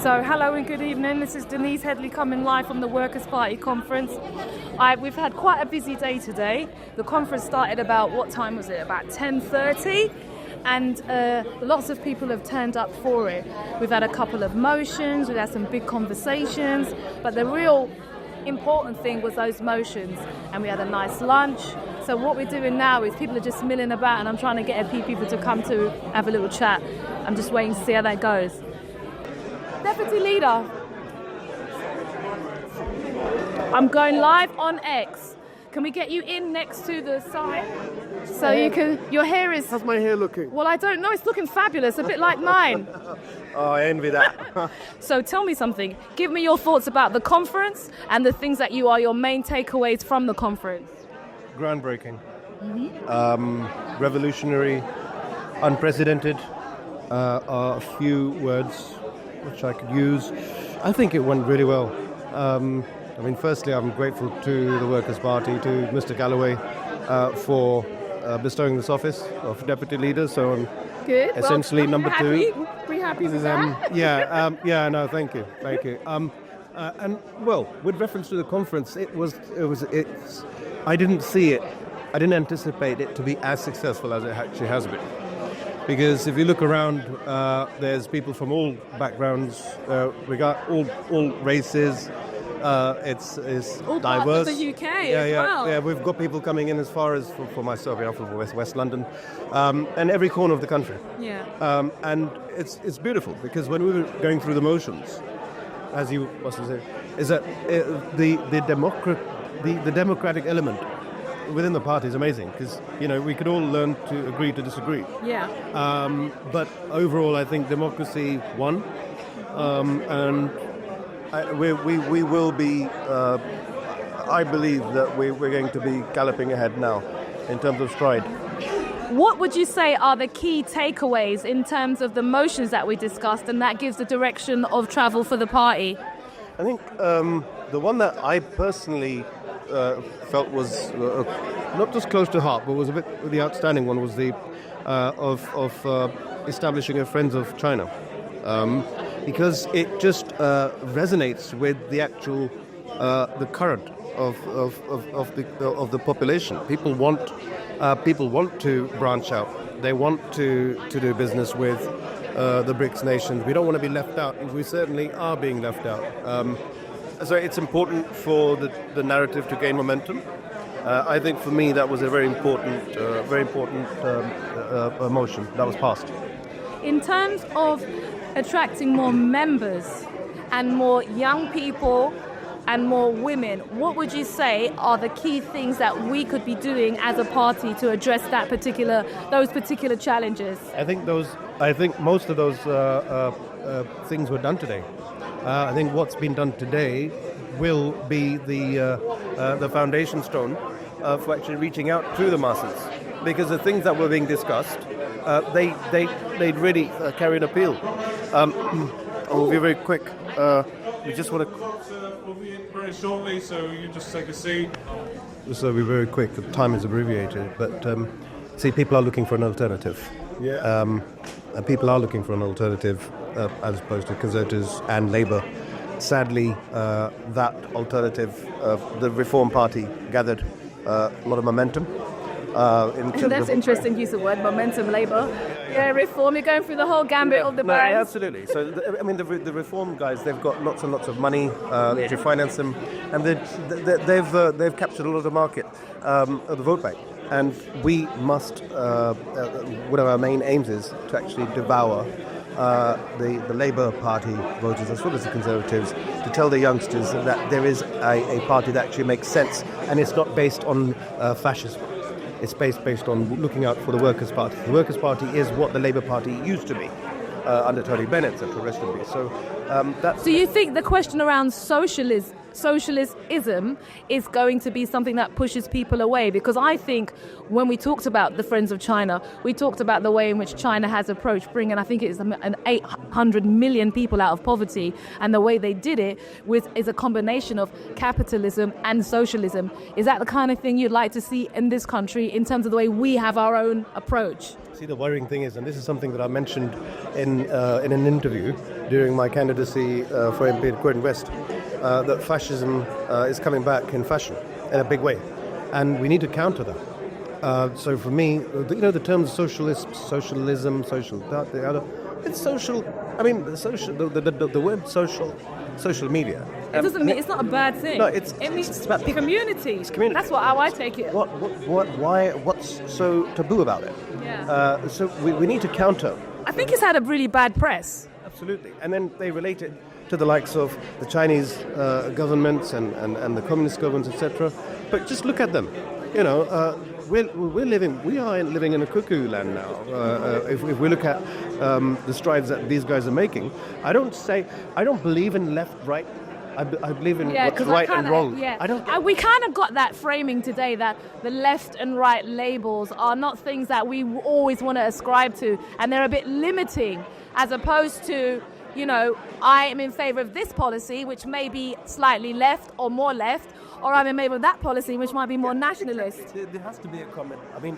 So hello and good evening. This is Denise Headley coming live from the Workers' Party conference. We've had quite a busy day today. The conference started about, what time was it? About 10:30. And lots of people have turned up for it. We've had a couple of motions, we've had some big conversations, but the real important thing was those motions, and we had a nice lunch. So what we're doing now is people are just milling about, and I'm trying to get a few people to come to have a little chat. I'm just waiting to see how that goes. Deputy Leader, I'm going live on X. Can we get you in next to the sign? So you can, your hair is... How's my hair looking? Well, I don't know, it's looking fabulous, a bit like mine. Oh, I envy that. So tell me something. Give me your thoughts about the conference and the things that you are your main takeaways from the conference. Groundbreaking. Revolutionary, unprecedented. Are a few words which I could use. I think it went really well. Firstly, I'm grateful to the Workers' Party, to Mr. Galloway, for bestowing this office of Deputy Leader. So I'm good. Essentially well, number happy. two. Pretty happy with that. No, thank you. And well, with reference to the conference, I didn't see it. I didn't anticipate it to be as successful as it actually has been. Because if you look around, there's people from all backgrounds. We got all races. It's all diverse. Parts of the UK as well. Yeah, we've got people coming in as far as for myself. I'm from West London, and every corner of the country. Yeah. And it's beautiful because when we were going through the motions, as you must say, is that the democratic element within the party is amazing because we could all learn to agree to disagree. Yeah. But overall, I think democracy won, and we will be. I believe that we're going to be galloping ahead now, in terms of stride. What would you say are the key takeaways in terms of the motions that we discussed, and that gives the direction of travel for the party? I think the one that I personally felt was not just close to heart, but was a bit the outstanding one was the of establishing a Friends of China, because it just resonates with the actual the current of the population. People want to branch out. They want to do business with the BRICS nations. We don't want to be left out. We certainly are being left out. So it's important for the narrative to gain momentum. I think for me that was a very important motion that was passed. In terms of attracting more members and more young people and more women, what would you say are the key things that we could be doing as a party to address those particular challenges? I think most of those things were done today. I think what's been done today will be the foundation stone for actually reaching out to the masses, because the things that were being discussed, they really carry an appeal. I'll be very quick. We just want to. We'll be in very shortly, so you just take a seat. So we'll be very quick. The time is abbreviated, but see, people are looking for an alternative. Yeah. And people are looking for an alternative as opposed to Conservatives and Labour. Sadly, that alternative, the Reform Party, gathered a lot of momentum. That's interesting use of word, momentum, Labour. Yeah, Reform, you're going through the whole gambit of the brands. No, absolutely. So, the Reform guys, they've got lots and lots of money to finance them, and they've captured a lot of the market of the vote bank. And we must, one of our main aims is to actually devour the Labour Party voters as well as the Conservatives, to tell the youngsters that there is a party that actually makes sense, and it's not based on fascism. It's based on looking out for the Workers' Party. The Workers' Party is what the Labour Party used to be under Tony Bennett, etc. Rest of it. So you think the question around socialism is going to be something that pushes people away? Because I think when we talked about the Friends of China, we talked about the way in which China has approached bringing, I think it's 800 million people out of poverty, and the way they did it is a combination of capitalism and socialism. Is that the kind of thing you'd like to see in this country in terms of the way we have our own approach? See, the worrying thing is, and this is something that I mentioned in an interview, during my candidacy for MP at Croydon West that fascism is coming back in fashion in a big way, and we need to counter that. So for me, the terms socialism, social that, the other, it's social. I mean, the word social media. It doesn't mean it's not a bad thing. No, it means it's about community. It's community. That's how I take it. Why? What's so taboo about it? Yeah. So we need to counter. I think it's had a really bad press. Absolutely, and then they relate it to the likes of the Chinese governments and the communist governments, etc. But just look at them. We are living in a cuckoo land now. If we look at the strides that these guys are making, I don't believe in left, right. I believe in what's right and wrong. Yeah. We kind of got that framing today that the left and right labels are not things that we always want to ascribe to, and they're a bit limiting, as opposed to, I am in favour of this policy, which may be slightly left or more left, or I'm in favour of that policy, which might be more nationalist. There has to be a comment. I mean,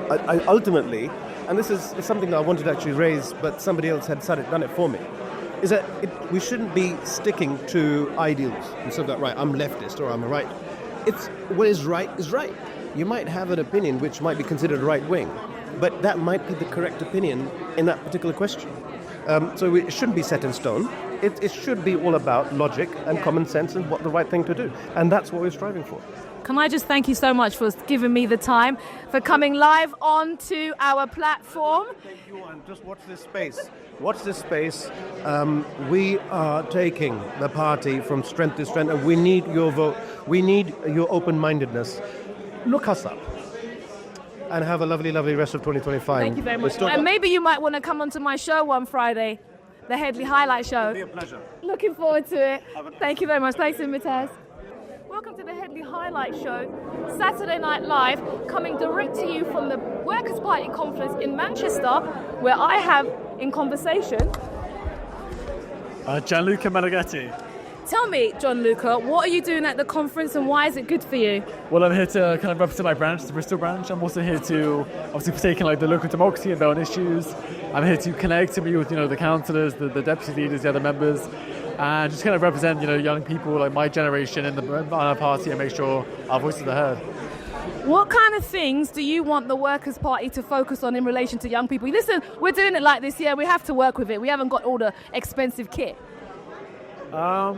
I ultimately, and this is something that I wanted to actually raise, but somebody else had done it for me, is that we shouldn't be sticking to ideals and stuff like, right, I'm leftist or I'm a right. It's what is right is right. You might have an opinion which might be considered right wing, but that might be the correct opinion in that particular question. So it shouldn't be set in stone. It should be all about logic and common sense and what the right thing to do. And that's what we're striving for. Can I just thank you so much for giving me the time, for coming live onto our platform. Thank you, and just watch this space. Watch this space. We are taking the party from strength to strength, and we need your vote. We need your open-mindedness. Look us up. And have a lovely, lovely rest of 2025. Thank you very much. And maybe you might want to come onto my show one Friday, the Headley Highlight Show. It'll be a pleasure. Looking forward to it. Thank you very much. Thanks, Imtiaz. Welcome to the Headley Highlight Show, Saturday Night Live, coming direct to you from the Workers' Party conference in Manchester, where I have in conversation Gianluca Medeghini. Tell me, Gianluca, what are you doing at the conference and why is it good for you? Well, I'm here to kind of represent my branch, the Bristol branch. I'm also here to obviously partake in the local democracy and their own issues. I'm here to connect and be with the councillors, the deputy leaders, the other members, and just kind of represent young people like my generation on our party and make sure our voices are heard. What kind of things do you want the Workers' Party to focus on in relation to young people? Listen, we're doing it like this, we have to work with it. We haven't got all the expensive kit. I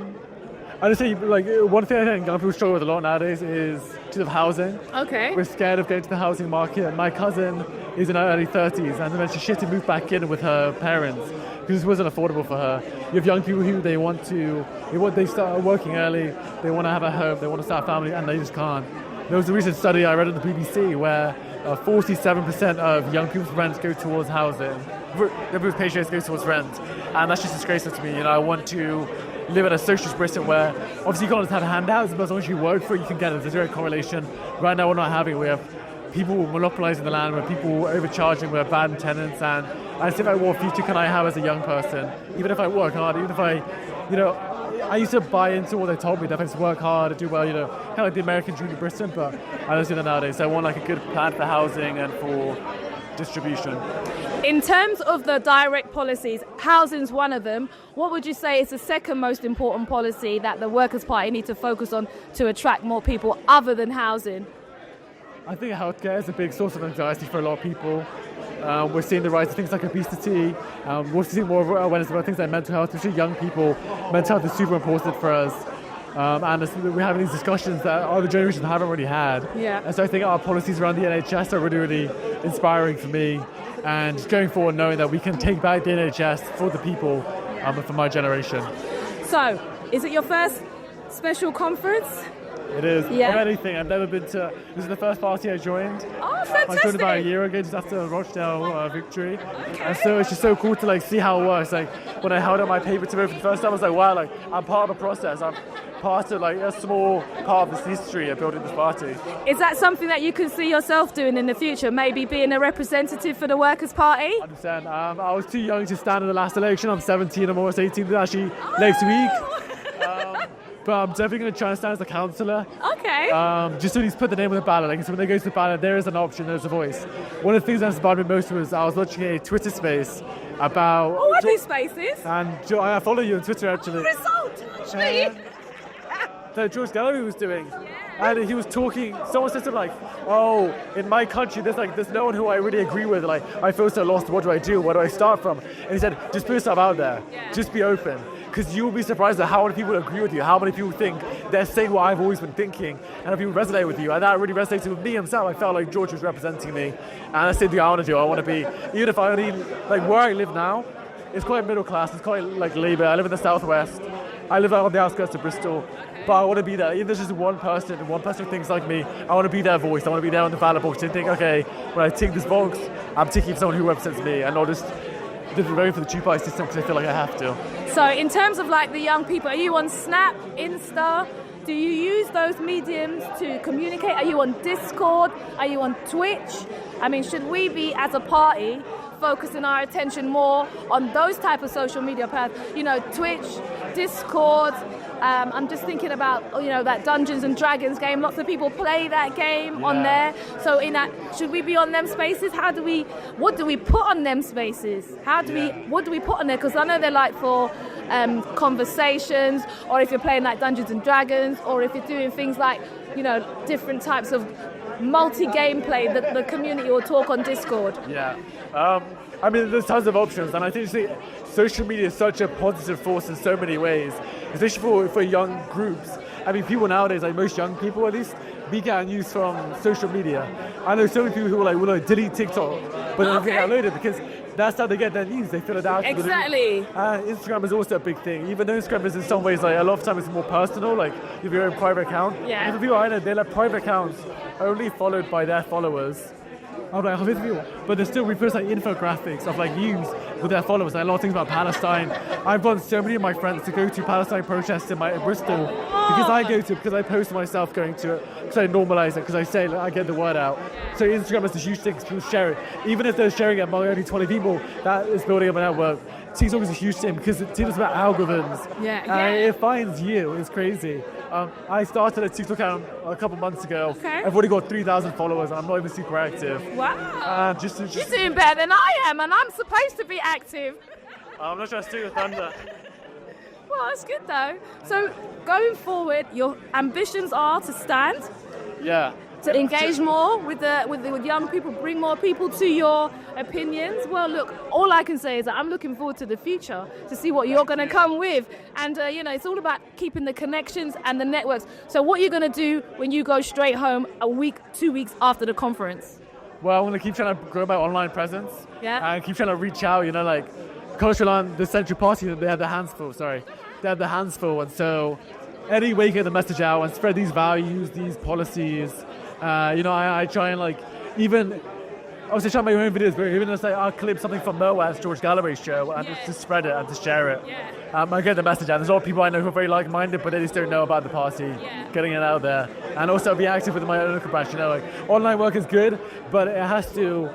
just say, one thing I think young people struggle with a lot nowadays is of housing. Okay. We're scared of going to the housing market. My cousin is in her early 30s, and then she had to move back in with her parents because it wasn't affordable for her. You have young people who they start working early, they want to have a home, they want to start a family, and they just can't. There was a recent study I read on the BBC where 47% of young people's rents go towards housing. Young people's paychecks go towards rent, and that's just disgraceful to me. I want to live in a socialist Britain where obviously you can't just have handouts, but as long as you work for it, you can get it. There's a direct correlation. Right now, we're not having it. We have people monopolising the land, we have people overcharging, we have bad tenants, and I think about what future can I have as a young person, even if I work hard, even if I used to buy into what they told me, that if I just work hard, do well, kind of like the American dream of Britain, but I don't see that nowadays. So I want a good plan for housing and for distribution. In terms of the direct policies, housing's one of them. What would you say is the second most important policy that the Workers' Party need to focus on to attract more people other than housing? I think healthcare is a big source of anxiety for a lot of people. We're seeing the rise of things like obesity. We're seeing more awareness about things like mental health, especially young people. Mental health is super important for us. And we're having these discussions that other generations haven't really had. Yeah. And so I think our policies around the NHS are really, really inspiring for me. And just going forward, knowing that we can take back the NHS for the people for my generation. So, is it your first special conference? It is. Yeah. If anything, I've never been to. This is the first party I joined. Oh, fantastic! I joined about a year ago, just after Rochdale victory. Okay. And so it's just so cool to see how it works. When I held out my paper to vote for the first time, I was like, wow, I'm part of the process. I'm part of a small part of this history of building this party. Is that something that you can see yourself doing in the future? Maybe being a representative for the Workers' Party? 100%. I was too young to stand in the last election. I'm 17. I'm almost 18 actually next week. but I'm definitely going to try and stand as a councillor. Okay. Just so he's put the name on the ballot. Like, so when they go to the ballot, there is an option, there's a voice. One of the things that inspired me most was I was watching a Twitter space about... Oh, what are these spaces? And I follow you on Twitter, actually. Result, actually. That George Galloway was doing. And he was talking, someone said something like, oh, in my country, there's no one who I really agree with. Like, I feel so lost. What do I do? Where do I start from? And he said, just put yourself out there. Yeah. Just be open. Because you'll be surprised at how many people agree with you, how many people think they're saying what I've always been thinking, and how people resonate with you. And that really resonated with me himself. I felt like George was representing me. And that's the thing I want to do. I want to be, even if I only, like where I live now, it's quite middle class, it's quite like Labour. I live in the southwest. I live out on the outskirts of Bristol. But I want to be there. Even if there's just one person who thinks like me, I want to be their voice. I want to be there on the ballot box and think, okay, when I tick this box, I'm ticking for someone who represents me and not just voting for the two-party system because I feel like I have to. So in terms of like the young people, are you on Snap, Insta? Do you use those mediums to communicate? Are you on Discord? Are you on Twitch? I mean, should we be, as a party, focusing our attention more on those type of social media paths? You know, Twitch, Discord. I'm just thinking about, you know, that Dungeons and Dragons game. Lots of people play that game on there. So in that, should we be on them spaces? What do we put on them spaces? What do we put on there? Because I know they're like for conversations, or if you're playing like Dungeons and Dragons, or if you're doing things like, you know, different types of multi-gameplay that the community will talk on Discord. Yeah. I mean, there's tons of options, and I think social media is such a positive force in so many ways, especially for young groups. I mean, people nowadays, like most young people at least, we get news from social media. I know so many people who are like, well, delete TikTok, but then they get downloaded because that's how they get their news. They fill it out. Exactly. Instagram is also a big thing. Even though Instagram is in some ways, like a lot of times it's more personal, like you have your own private account. Yeah. And the people I know, they're like private accounts only followed by their followers. I'm like, but they still repost like infographics of like news with their followers, like a lot of things about Palestine. I've gotten so many of my friends to go to Palestine protests in Bristol because I post myself going to it, because I normalise it, because I say I get the word out. So Instagram is a huge thing, people share it. Even if they're sharing it among only 20 people, that is building up a network. TikTok is a huge thing because TikTok's about algorithms. It finds you. It's crazy. I started a TikTok account a couple months ago. Okay. I've already got 3,000 followers. I'm not even super active. Wow. You're doing better than I am, and I'm supposed to be active. I'm not trying to steal your thunder. Well, that's good though. So going forward, your ambitions are to stand. Yeah. To engage more with young people, bring more people to your opinions. Well, look, all I can say is that I'm looking forward to the future to see what you're going to come with. And, you know, it's all about keeping the connections and the networks. So what are you going to do when you go straight home a week, 2 weeks after the conference? Well, I'm going to keep trying to grow my online presence. Yeah. And keep trying to reach out, you know, like Cultural on the Central Party, they have their hands full, They have their hands full. And so any way you get the message out and spread these values, these policies, you know, I try and like, even, obviously try my own videos, but even if I'll clip something from Moat's George Galloway's show and just to spread it and to share it. I get the message out. There's a lot of people I know who are very like-minded, but they just don't know about the party, getting it out there. And also be active with my own local branch, you know, like online work is good, but it has to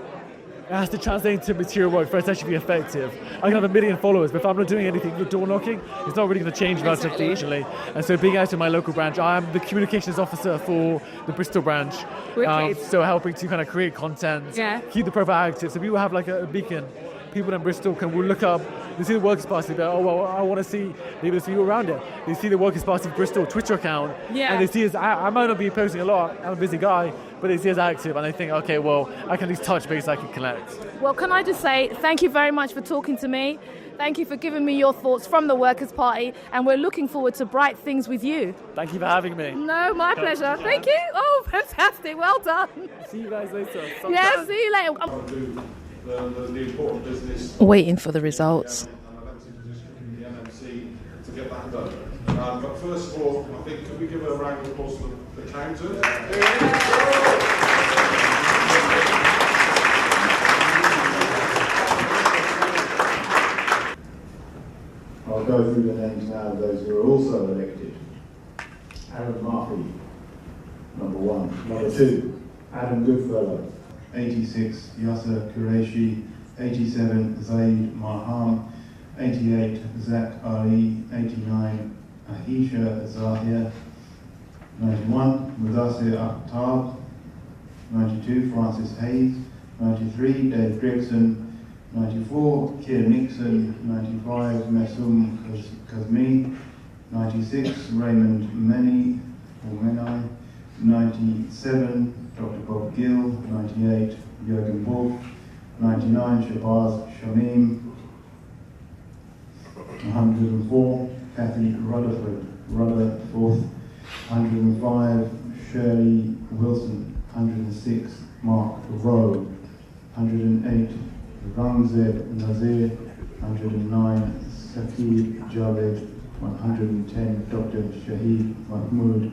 translate into material work for it to actually be effective. I can have 1 million followers, but if I'm not doing anything, door knocking, it's not really going to change much, unfortunately. And so being active in my local branch, I am the communications officer for the Bristol branch. So helping to kind of create content, keep the profile active. So people have like a beacon. People in Bristol will look up, they see the Workers' Party, they go, oh, well, I want to see maybe the people around it. They see the Workers' Party Bristol Twitter account, and they see I might not be posting a lot, I'm a busy guy, but they see us active, and they think, okay, well, I can at least touch base, I can connect. Well, can I just say thank you very much for talking to me. Thank you for giving me your thoughts from the Workers' Party, and we're looking forward to bright things with you. Thank you for having me. No, my pleasure. Thank you. Oh, fantastic. Well done. See you guys later. Yeah, see you later. The important business. Waiting for the results. To get that done. But first of all, I think, could we give a round of applause to the counters? I'll go through the names now of those who are also elected. Aaron Murphy, number 1. Number 2, Adam Goodfellow. 86, Yasser Qureshi. 87, Zaid Marham. 88, Zach Ali. 89, Aisha Zahir. 91, Mudassir Akhtar. 92, Francis Hayes. 93, Dave Gregson. 94, Keir Nixon. 95, Mesum Kazmi. 96, Raymond Menai. 97, Dr. Bob Gill. 98, Jürgen Wolf. 99, Shabazz Shamim. 104, Kathy Rutherford. 105, Shirley Wilson. 106, Mark Rowe. 108, Ramzeb Nazir. 109, Saqib Javed. 110, Dr. Shahid Mahmood.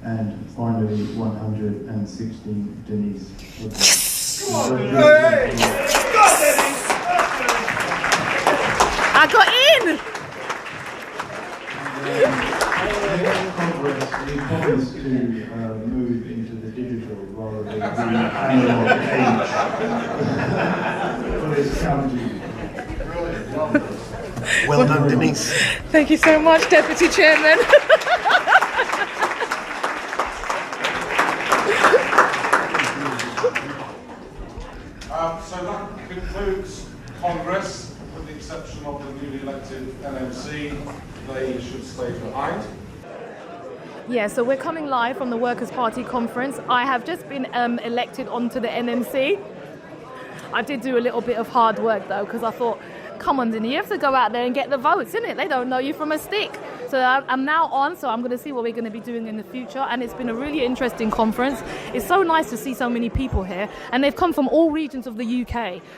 And finally, 116, Denise. I got in! Congress, we promised to move into the digital rather than the analog age for this county. Well done, Denise. Thank you so much, Deputy Chairman. So that concludes Congress, with the exception of the newly elected NMC. They should stay behind. Yeah, so we're coming live from the Workers' Party conference. I have just been elected onto the NMC. I did do a little bit of hard work though, because I thought, come on, Denise, you have to go out there and get the votes, innit? They don't know you from a stick. So I'm now on, so I'm going to see what we're going to be doing in the future. And it's been a really interesting conference. It's so nice to see so many people here. And they've come from all regions of the UK.